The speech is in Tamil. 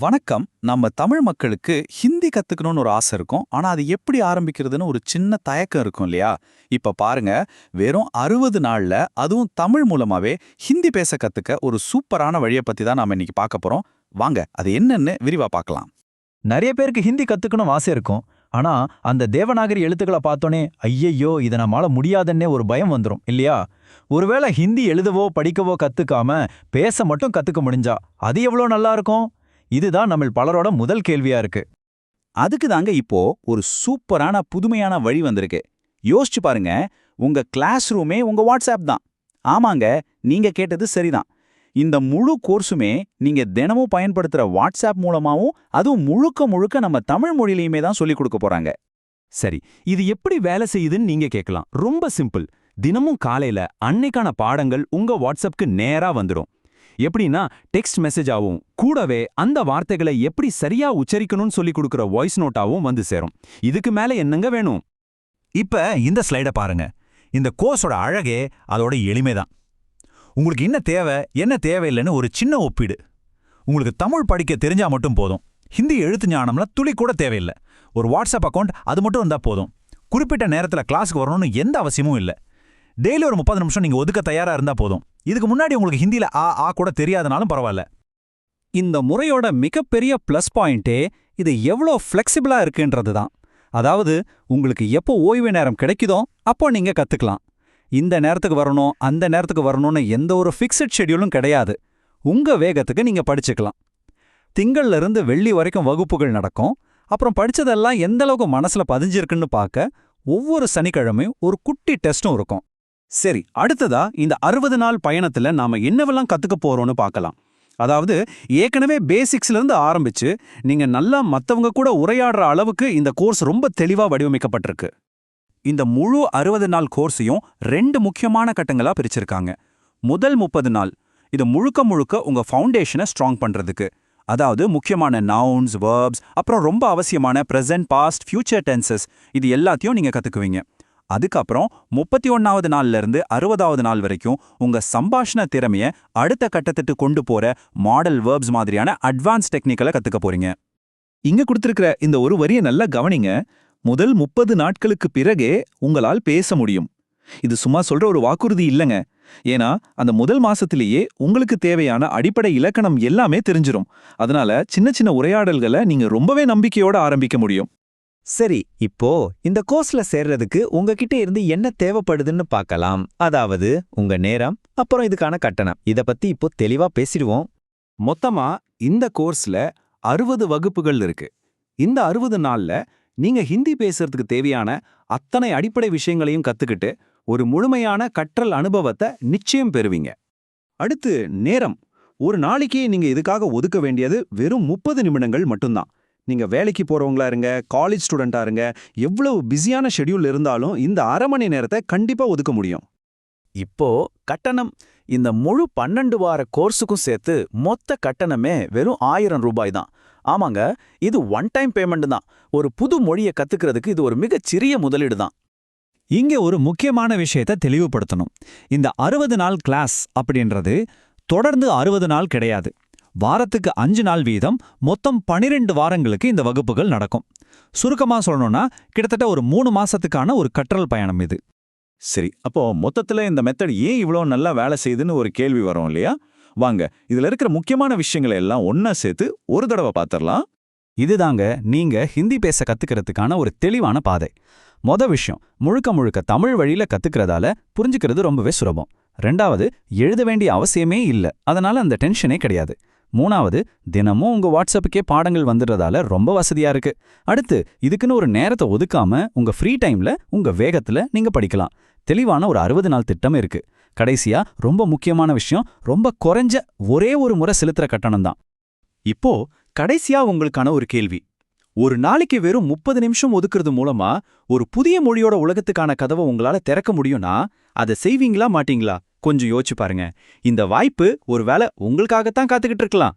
வணக்கம். நம்ம தமிழ் மக்களுக்கு ஹிந்தி கத்துக்கணும்னு ஒரு ஆசை இருக்கும். ஆனா அது எப்படி ஆரம்பிக்கிறதுன்னு ஒரு சின்ன தயக்கம் இருக்கும் இல்லையா? இப்ப பாருங்க, வெறும் 60 நாள்ல அதுவும் தமிழ் மூலமாவே ஹிந்தி பேச கத்துக்க ஒரு சூப்பரான வழிய பத்தி தான் நாம இன்னைக்கு பார்க்க போறோம். வாங்க, அது என்னன்னு விரிவா பார்க்கலாம். நிறைய பேருக்கு ஹிந்தி கத்துக்கணும் ஆசை இருக்கும். ஆனா அந்த தேவநாகரி எழுத்துக்களை பார்த்தோனே ஐயையோ இதை நம்மால முடியாதுன்னே ஒரு பயம் வந்துரும் இல்லையா? ஒருவேளை ஹிந்தி எழுதவோ படிக்கவோ கத்துக்காம பேச மட்டும் கத்துக்க முடிஞ்சா அது எவ்வளோ நல்லா இருக்கும்? இதுதான் நம்ம பலரோட முதல் கேள்வியா இருக்கு. அதுக்கு தாங்க இப்போ ஒரு சூப்பரான புதுமையான வழி வந்திருக்கு. யோசிச்சு பாருங்க, உங்க கிளாஸ் ரூமே உங்க வாட்ஸ்அப் தான். ஆமாங்க, நீங்க கேட்டது சரிதான். இந்த முழு கோர்ஸுமே நீங்க தினமும் பயன்படுத்துற வாட்ஸ்அப் மூலமாவும் அதுவும் முழுக்க முழுக்க நம்ம தமிழ் மொழியிலையுமே தான் சொல்லிக் கொடுக்க போறாங்க. சரி, இது எப்படி வேலை செய்யுதுன்னு நீங்க கேட்கலாம். ரொம்ப சிம்பிள். தினமும் காலையில அன்னைக்கான பாடங்கள் உங்க வாட்ஸ்அப்க்கு நேரா வந்துடும். எப்படின்னா டெக்ஸ்ட் மெசேஜ் ஆகும், கூடவே அந்த வார்த்தைகளை எப்படி சரியா உச்சரிக்கணும்னு சொல்லி கொடுக்குற வாய்ஸ் நோட்டாவும் வந்து சேரும். இதுக்கு மேல என்னங்க வேணும்? இப்ப இந்த ஸ்லைட பாருங்க. இந்த கோர்ஸோட அழகே அதோட எளிமைதான். உங்களுக்கு என்ன தேவையில்லைன்னு ஒரு சின்ன ஒப்பீடு. உங்களுக்கு தமிழ் படிக்க தெரிஞ்சா மட்டும் போதும். ஹிந்தி எழுத்து ஞானம்லாம் துளி கூட தேவையில்லை. ஒரு வாட்ஸ்அப் அக்கௌண்ட் அது மட்டும் இருந்தா போதும். குறிப்பிட்ட நேரத்துல கிளாஸுக்கு வரணும்னு எந்த அவசியமும் இல்லை. டெய்லி ஒரு 30 நிமிஷம் நீங்க ஒதுக்க தயாரா இருந்தா போதும். இதுக்கு முன்னாடி உங்களுக்கு ஹிந்தியில ஆ கூட தெரியாதனாலும் பரவாயில்ல. இந்த முறையோட மிகப்பெரிய ப்ளஸ் பாயிண்டே இது எவ்வளோ ஃப்ளெக்சிபிளா இருக்குன்றது தான். அதாவது உங்களுக்கு எப்போ ஓய்வு நேரம் கிடைக்குதோ அப்போ நீங்க கத்துக்கலாம். இந்த நேரத்துக்கு வரணும், அந்த நேரத்துக்கு வரணும்னு எந்த ஒரு ஃபிக்ஸட் ஷெட்யூலும் கிடையாது. உங்க வேகத்துக்கு நீங்க படிச்சுக்கலாம். திங்கள்ல இருந்து வெள்ளி வரைக்கும் வகுப்புகள் நடக்கும். அப்புறம் படிச்சதெல்லாம் எந்த அளவுக்கு மனசுல பதிஞ்சிருக்குன்னு பார்க்க ஒவ்வொரு சனிக்கிழமையும் ஒரு குட்டி டெஸ்டும் இருக்கும். சரி, அடுத்ததா இந்த 60 நாள் பயணத்துல நாம என்னவெல்லாம் கத்துக்க போறோம்னு பார்க்கலாம். அதாவது ஏற்கனவே பேசிக்ஸ்ல இருந்து ஆரம்பிச்சு நீங்க நல்லா மத்தவங்க கூட உரையாடுற அளவுக்கு இந்த கோர்ஸ் ரொம்ப தெளிவா வடிவமைக்கப்பட்டிருக்கு. இந்த முழு 60 நாள் கோர்ஸையும் 2 முக்கியமான கட்டங்களா பிரிச்சிருக்காங்க. முதல் 30 நாள் இது முழுக்க முழுக்க உங்க ஃபவுண்டேஷனை ஸ்ட்ராங் பண்றதுக்கு. அதாவது முக்கியமான நவுன்ஸ், வெர்ப்ஸ், அப்புறம் ரொம்ப அவசியமான பிரசன்ட், பாஸ்ட், ஃபியூச்சர் டென்சஸ் இது எல்லாத்தையும் நீங்க கத்துக்குவீங்க. அதுக்கப்புறம் 31வது நாள்ல இருந்து 60வது நாள் வரைக்கும் உங்க சம்பாஷண திறமைய அடுத்த கட்டத்துக்கு கொண்டு போற மாடல் வெர்ப்ஸ் மாதிரியான அட்வான்ஸ் டெக்னிக்கலை கத்துக்க போறீங்க. இங்க கொடுத்திருக்கிற இந்த ஒரு வரியை நல்லா கவனிங்க. முதல் 30 நாட்களுக்கு பிறகே உங்களால் பேச முடியும். இது சும்மா சொல்ற ஒரு வாக்குறுதி இல்லைங்க. ஏன்னா அந்த முதல் மாசத்திலேயே உங்களுக்கு தேவையான அடிப்படை இலக்கணம் எல்லாமே தெரிஞ்சிரும். அதனால சின்ன சின்ன உரையாடல்களை நீங்க ரொம்பவே நம்பிக்கையோட ஆரம்பிக்க முடியும். சரி, இப்போ இந்த கோர்ஸ்ல சேர்றதுக்கு உங்ககிட்ட இருந்து என்ன தேவைப்படுதுன்னு பார்க்கலாம். அதாவது உங்க நேரம், அப்புறம் இதுக்கான கட்டணம். இத பத்தி இப்போ தெளிவா பேசிடுவோம். மொத்தமா இந்த கோர்ஸ்ல 60 வகுப்புகள் இருக்கு. இந்த 60 நாள்ல நீங்க ஹிந்தி பேசுறதுக்கு தேவையான அத்தனை அடிப்படை விஷயங்களையும் கத்துக்கிட்டு ஒரு முழுமையான கற்றல் அனுபவத்தை நிச்சயம் பெறுவீங்க. அடுத்து நேரம். ஒரு நாளைக்கு நீங்க இதுக்காக ஒதுக்க வேண்டியது வெறும் 30 நிமிடங்கள் மட்டும்தான். நீங்க வேலைக்கு போறவங்களா இருங்க, காலேஜ் ஸ்டூடெண்டா இருங்க, எவ்வளவு பிஸியான ஷெட்யூல் இருந்தாலும் இந்த அரை மணி நேரத்தை கண்டிப்பா ஒதுக்க முடியும். இப்போ கட்டணம். இந்த முழு 12 வார கோர்ஸுக்கும் சேர்த்து மொத்த கட்டணமே வெறும் 1000 ரூபாய் தான். ஆமாங்க, இது ஒன் டைம் பேமெண்ட் தான். ஒரு புது மொழியை கத்துக்கிறதுக்கு இது ஒரு மிகச்சிறிய முதலீடு தான். இங்க ஒரு முக்கியமான விஷயத்தை தெளிவுபடுத்தணும். இந்த 60 நாள் கிளாஸ் அப்படின்றது தொடர்ந்து 60 நாள் கிடையாது. வாரத்துக்கு 5 நாள் வீதம் மொத்தம் 12 வாரங்களுக்கு இந்த வகுப்புகள் நடக்கும். சுருக்கமா சொல்லணும்னா கிட்டத்தட்ட ஒரு 3 மாசத்துக்கான ஒரு கற்றல் பயணம் இது. சரி, அப்போ மொத்தத்துல இந்த மெத்தட் ஏன் இவ்வளோ நல்லா வேலை செய்யுதுன்னு ஒரு கேள்வி வரும் இல்லையா? வாங்க, இதுல இருக்கிற முக்கியமான விஷயங்களை எல்லாம் ஒன்னா சேர்த்து ஒரு தடவை பார்த்துடலாம். இதுதாங்க நீங்க ஹிந்தி பேச கத்துக்கிறதுக்கான ஒரு தெளிவான பாதை. விஷயம், முழுக்க முழுக்க தமிழ் வழியில கத்துக்கிறதால புரிஞ்சுக்கிறது ரொம்பவே சுலபம். 2வது, எழுத வேண்டிய அவசியமே இல்லை, அதனால அந்த டென்ஷனே கிடையாது. 3வது, தினமும் உங்க வாட்ஸ்அப்புக்கே பாடங்கள் வந்துடுறதால ரொம்ப வசதியா இருக்கு. அடுத்து, இதுக்குன்னு ஒரு நேரத்தை ஒதுக்காம உங்க ஃப்ரீ டைம்ல உங்க வேகத்துல நீங்க படிக்கலாம். தெளிவான ஒரு 60 நாள் திட்டம் இருக்கு. கடைசியா ரொம்ப முக்கியமான விஷயம், ரொம்ப குறைஞ்ச ஒரே ஒரு முறை செலுத்துற கட்டணம் தான். இப்போ கடைசியா உங்களுக்கான ஒரு கேள்வி. ஒரு நாளைக்கு வெறும் 30 நிமிஷம் ஒதுக்குறது மூலமா ஒரு புதிய மொழியோட உலகத்துக்கான கதவை உங்களால திறக்க முடியும்னா அதை செய்வீங்களா மாட்டீங்களா? கொஞ்சம் யோசிச்சு பாருங்க. இந்த வாய்ப்பு ஒருவேளை உங்களுக்காகத்தான் காத்துக்கிட்டு இருக்கலாம்.